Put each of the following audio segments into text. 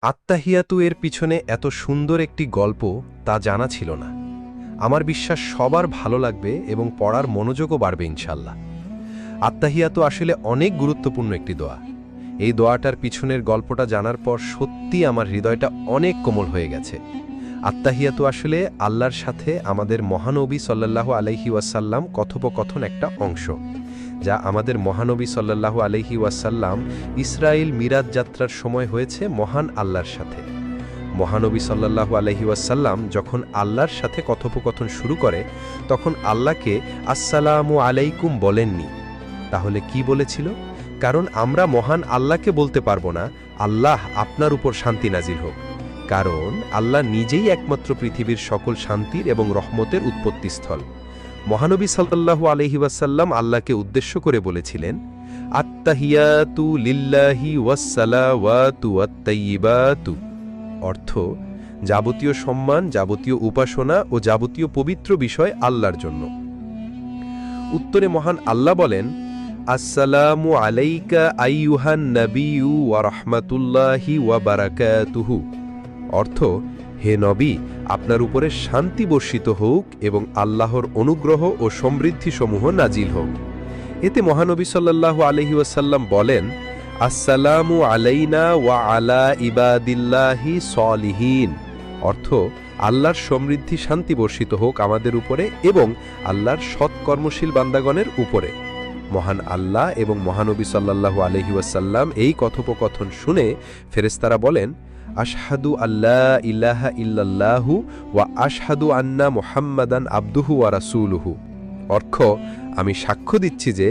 আত্তাহিয়াতু এর পিছনে এত সুন্দর একটি গল্প তা জানা ছিল না। আমার বিশ্বাস সবার ভালো লাগবে এবং পড়ার মনোযোগও বাড়বে ইনশাল্লাহ। আত্তাহিয়াতু আসলে অনেক গুরুত্বপূর্ণ একটি দোয়া। এই দোয়াটার পিছনের গল্পটা জানার পর সত্যি আমার হৃদয়টা অনেক কোমল হয়ে গেছে। আত্তাহিয়াতু আসলে আল্লাহর সাথে আমাদের মহানবী সাল্লাল্লাহু আলাইহি ওয়াসাল্লাম কথোপকথন একটা অংশ, যা আমাদের মহানবী সাল্লাল্লাহু আলাইহি ওয়াসাল্লাম ইসরায়েল মিরাজ যাত্রার সময় হয়েছে মহান আল্লাহর সাথে। মহানবী সাল্লাল্লাহু আলাইহি ওয়াসাল্লাম যখন আল্লাহর সাথে কথোপকথন শুরু করে তখন আল্লাহকে আসসালামু আলাইকুম বলেননি। তাহলে কি বলেছিল? কারণ আমরা মহান আল্লাহকে বলতে পারবো না আল্লাহ আপনার উপর শান্তি নাজিল হোক, কারণ আল্লাহ নিজেই একমাত্র পৃথিবীর সকল শান্তির এবং রহমতের উৎপত্তিস্থল। মহানবী সাল্লাল্লাহু আলাইহি ওয়াসাল্লাম আল্লাহকে উদ্দেশ্য করে বলেছিলেন, আত্তাহিয়াতু লিল্লাহি ওয়াসসালাওয়াতু ওয়াত-তাইয়্যিবাতু, অর্থ যাবতীয় সম্মান, যাবতীয় উপাসনা ও যাবতীয় পবিত্র বিষয় আল্লাহর জন্য। উত্তরে মহান আল্লাহ বলেন, আসসালামু আলাইকা আইয়ুহান নাবিয়্যু ওয়া রাহমাতুল্লাহি ওয়া বারাকাতুহু, অর্থ হে নবী, আপনার উপরে শান্তি বর্ষিত হোক এবং আল্লাহর অনুগ্রহ ও সমৃদ্ধিসমূহ নাজিল হোক। এতে মহানবী সাল্লাল্লাহু আলাইহি ওয়াসাল্লাম বলেন, আসসালামু আলাইনা ওয়া আলা ইবাদিল্লাহি সলিহিন, অর্থ আল্লাহর সমৃদ্ধি শান্তি বর্ষিত হোক আমাদের উপরে এবং আল্লাহর সৎকর্মশীল বান্দাগণের উপরে। মহান আল্লাহ এবং মহানবী সাল্লাল্লাহু আলাইহি ওয়াসাল্লাম এই কথোপকথন শুনে ফেরেশতারা বলেন, আশহাদু আল্লা ইলাহা ইল্লাল্লাহু ওয়া আশহাদু আন্না মুহাম্মাদান আবদুহু ওয়া রাসূলুহু, অর্থ আমি সাক্ষ্য দিচ্ছি যে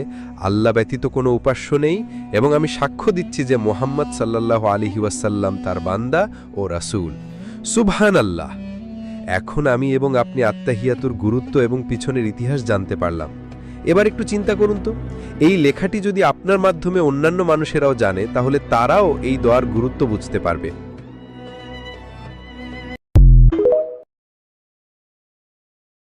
আল্লাহ ব্যতীত কোনো উপাস্য নেই এবং আমি সাক্ষ্য দিচ্ছি যে মুহাম্মদ সাল্লাল্লাহু আলাইহি ওয়াসাল্লাম তার বান্দা ও রাসূল। সুবহানাল্লাহ। এখন আমি এবং আপনি আত্তাহিয়াতুর গুরুত্ব এবং পিছনের ইতিহাস জানতে পারলাম। এবার একটু চিন্তা করুন তো, এই লেখাটি যদি আপনার মাধ্যমে অন্যান্য মানুষেরাও জানে তাহলে তারাও এই দোয়ার গুরুত্ব বুঝতে পারবে।